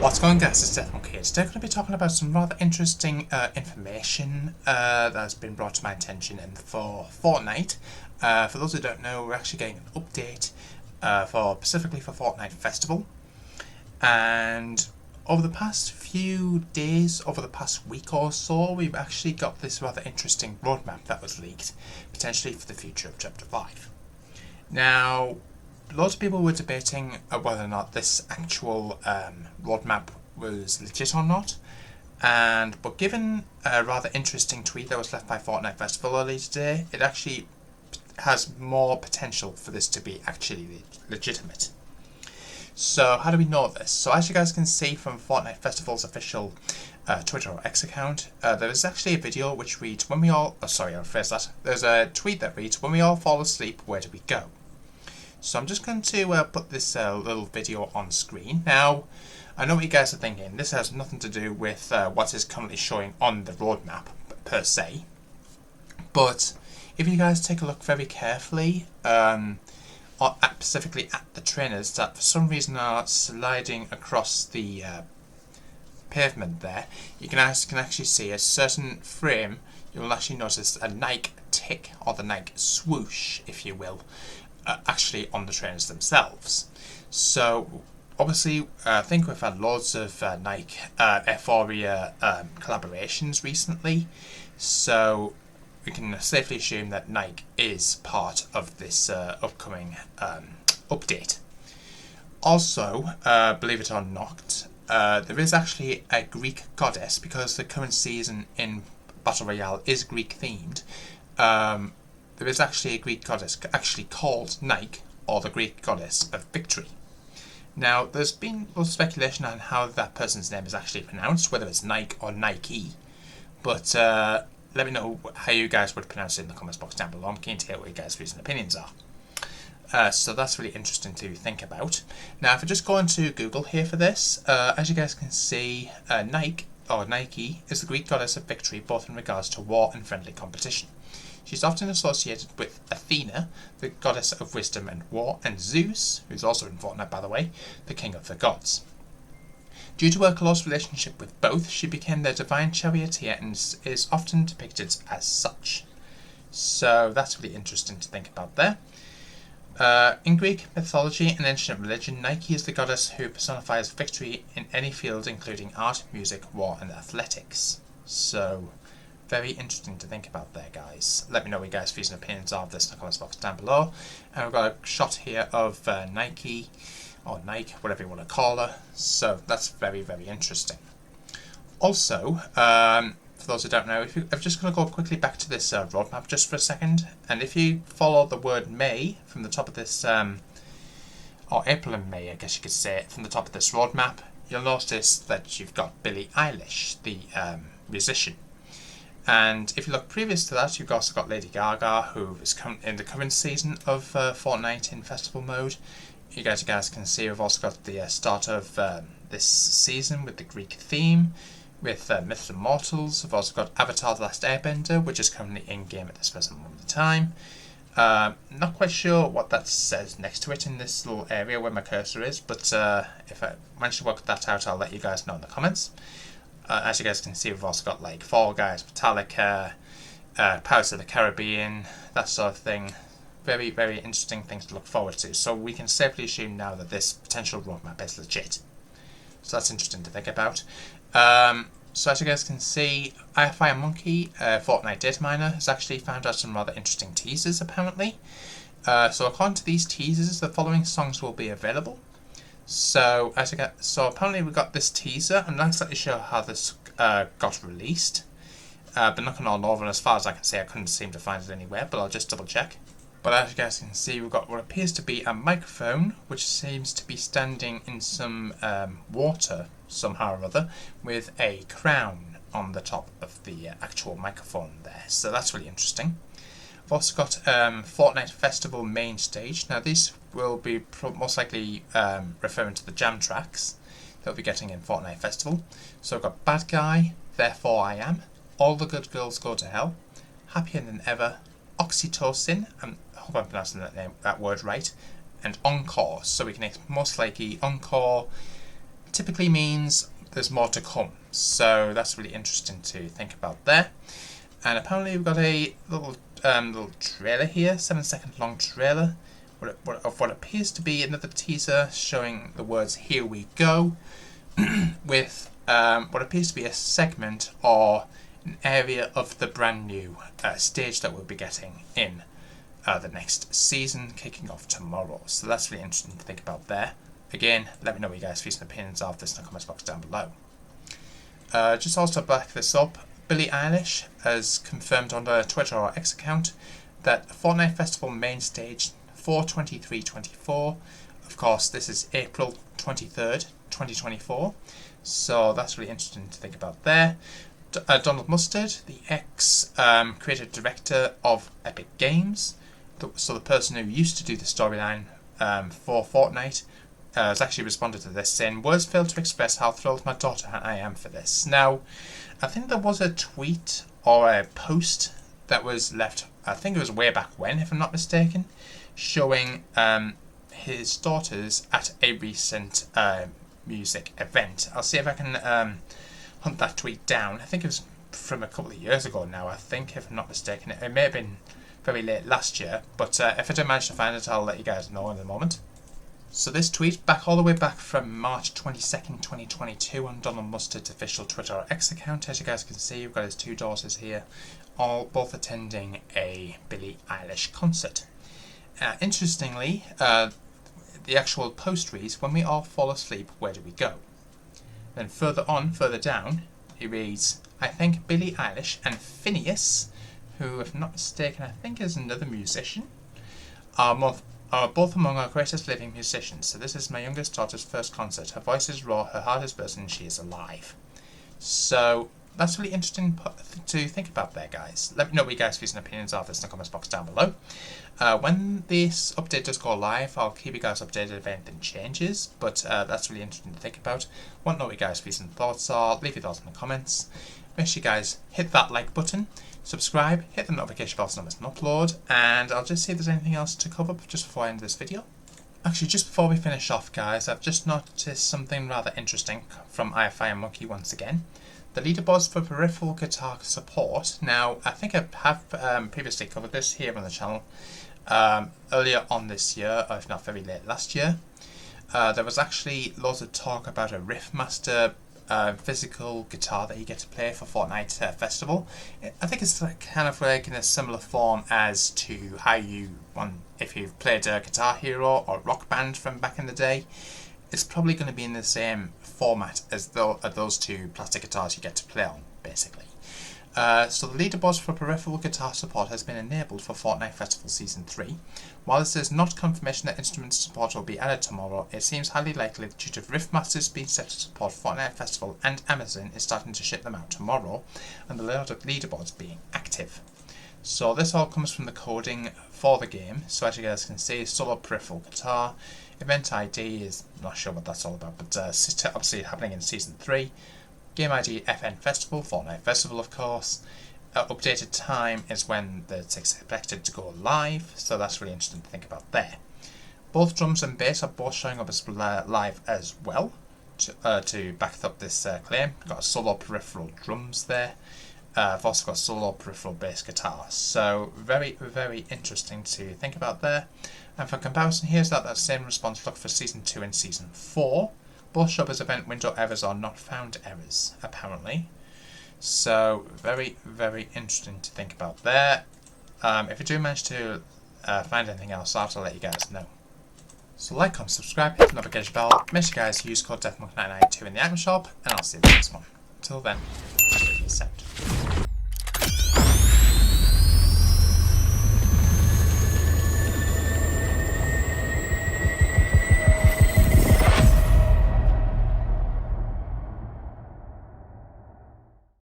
What's going on, guys? It's Death Monkey here. Today I'm going to be talking about some rather interesting information that has been brought to my attention for Fortnite. For those who don't know, we're actually getting an update specifically for Fortnite Festival. And over the past few days, over the past week or so, we've actually got this rather interesting roadmap that was leaked, potentially for the future of Chapter 5. Now, lots of people were debating whether or not this actual roadmap was legit or not, but given a rather interesting tweet that was left by Fortnite Festival earlier today, it actually has more potential for this to be actually legitimate. So how do we know this? So as you guys can see from Fortnite Festival's official Twitter or X account, there is actually a video which reads, when we all, I'll phrase that. There's a tweet that reads, when we all fall asleep, where do we go? So I'm just going to put this little video on screen. Now, I know what you guys are thinking. This has nothing to do with what is currently showing on the roadmap, per se. But if you guys take a look very carefully, specifically at the trainers that for some reason are sliding across the pavement there, you can actually see a certain frame. You will actually notice a Nike tick, or the Nike swoosh, if you will, actually on the trainers themselves. So obviously I think we've had loads of Nike Euphoria collaborations recently, so we can safely assume that Nike is part of this upcoming update. Also, believe it or not, there is actually a Greek goddess, because the current season in Battle Royale is Greek themed. There is actually a Greek goddess actually called Nike, or the Greek goddess of victory. Now, there's been a lot of speculation on how that person's name is actually pronounced, whether it's Nike or Nike, but let me know how you guys would pronounce it in the comments box down below. I'm keen to hear what you guys' views and opinions are. So that's really interesting to think about. Now, if I just go into Google here for this, as you guys can see, Nike is the Greek goddess of victory, both in regards to war and friendly competition. She's often associated with Athena, the goddess of wisdom and war, and Zeus, who's also in Fortnite by the way, the king of the gods. Due to her close relationship with both, she became their divine charioteer and is often depicted as such. So that's really interesting to think about there. In Greek mythology and ancient religion, Nike is the goddess who personifies victory in any field, including art, music, war, and athletics. So very interesting to think about there, guys. Let me know what you guys' views and opinions are of this in the comments box down below. And we've got a shot here of Nike, or Nike, whatever you want to call her. So that's very, very interesting. Also, for those who don't know, I'm just going to go quickly back to this roadmap just for a second. And if you follow the word May from the top of this, or April and May, I guess you could say it, from the top of this roadmap, you'll notice that you've got Billie Eilish, the musician. And if you look previous to that, you've also got Lady Gaga, who is in the current season of Fortnite in festival mode. You guys can see we've also got the start of this season with the Greek theme, with Myths and Mortals. We've also got Avatar: The Last Airbender, which is currently in-game at this present moment in time. Not quite sure what that says next to it in this little area where my cursor is, but if I manage to work that out, I'll let you guys know in the comments. As you guys can see, we've also got like Fall Guys, Metallica, Pirates of the Caribbean, that sort of thing. Very, very interesting things to look forward to. So we can safely assume now that this potential roadmap is legit. So that's interesting to think about. So as you guys can see, iFire Monkey, Fortnite data miner, has actually found out some rather interesting teasers apparently. So according to these teasers, the following songs will be available. So apparently we got this teaser. I'm not exactly sure how this got released. Been looking all over, and as far as I can see, I couldn't seem to find it anywhere, but I'll just double check. But as you guys can see, we've got what appears to be a microphone, which seems to be standing in some water somehow or other, with a crown on the top of the actual microphone there. So that's really interesting. We've also got Fortnite Festival main stage. Now these will be most likely referring to the jam tracks that we'll be getting in Fortnite Festival. So we've got Bad Guy, Therefore I Am, All the Good Girls Go to Hell, Happier Than Ever, Oxytocin, I hope I'm pronouncing that word right, and Encore. So we can most likely Encore typically means there's more to come. So that's really interesting to think about there. And apparently we've got a little trailer here, 7-second long trailer, of what appears to be another teaser showing the words "Here we go," with what appears to be a segment or an area of the brand new stage that we'll be getting in the next season, kicking off tomorrow. So that's really interesting to think about there. Again, let me know what you guys' views and opinions of this in the comments box down below. Just also to back this up, Billie Eilish has confirmed on her Twitter or X account that Fortnite Festival main stage for 23-24, of course this is April 23rd, 2024, so that's really interesting to think about there. Donald Mustard, the ex-creative director of Epic Games, so the person who used to do the storyline for Fortnite, has actually responded to this saying, "Words fail to express how thrilled my daughter and I am for this." Now, I think there was a tweet or a post that was left, I think it was way back when, if I'm not mistaken, showing his daughters at a recent music event. I'll see if I can hunt that tweet down. I think it was from a couple of years ago now, I think, if I'm not mistaken. It may have been very late last year, but if I do manage to find it, I'll let you guys know in a moment. So this tweet, all the way back from March 22nd, 2022 on Donald Mustard's official Twitter or X account. As you guys can see, we've got his two daughters here, both attending a Billie Eilish concert. Interestingly, the actual post reads, "When we all fall asleep, where do we go?" Then further down, he reads, "I think Billie Eilish and Phineas," who, if I'm not mistaken, I think is another musician, are both among our greatest living musicians. So this is my youngest daughter's first concert. Her voice is raw, her heart is bursting, and she is alive. So that's really interesting to think about there, guys. Let me know what you guys' views and opinions are of this in the comments box down below. When this update does go live, I'll keep you guys updated if anything changes, but that's really interesting to think about. Want to know what you guys' views and thoughts are? Leave your thoughts in the comments. Make sure you guys hit that like button, subscribe, hit the notification bell so you don't miss an upload, and I'll just see if there's anything else to cover just before I end this video. Actually, just before we finish off, guys, I've just noticed something rather interesting from iFi and Monkey once again. The leaderboards for peripheral guitar support. Now, I think I have previously covered this here on the channel earlier on this year, or if not very late last year. There was actually loads of talk about a Riffmaster physical guitar that you get to play for Fortnite Festival. I think it's kind of like in a similar form as to how you if you've played Guitar Hero or Rock Band from back in the day. It's probably going to be in the same format as those two plastic guitars you get to play on, basically. So the leaderboards for peripheral guitar support has been enabled for Fortnite Festival Season 3. While this is not confirmation that instrument support will be added tomorrow, it seems highly likely that due to Riffmasters being set to support Fortnite Festival and Amazon is starting to ship them out tomorrow, and the leaderboards being active. So this all comes from the coding for the game. So as you guys can see, solo peripheral guitar, event ID is not sure what that's all about, but obviously happening in Season 3. Game ID FN Festival, Fortnite Festival of course. Updated time is when it's expected to go live, so that's really interesting to think about there. Both drums and bass are both showing up as live as well, to back up this claim. Got a solo peripheral drums there. I've also got solo peripheral bass guitar, so very, very interesting to think about there. And for comparison, here's that same response look for Season 2 and Season 4. Both show up as event window errors or not found errors, apparently. So, very, very interesting to think about there. If you do manage to find anything else out, I'll let you guys know. So like, comment, subscribe, hit the notification bell. Make sure you guys use code DEATHMONK992 in the item shop, and I'll see you in the next one. Until then, peace out.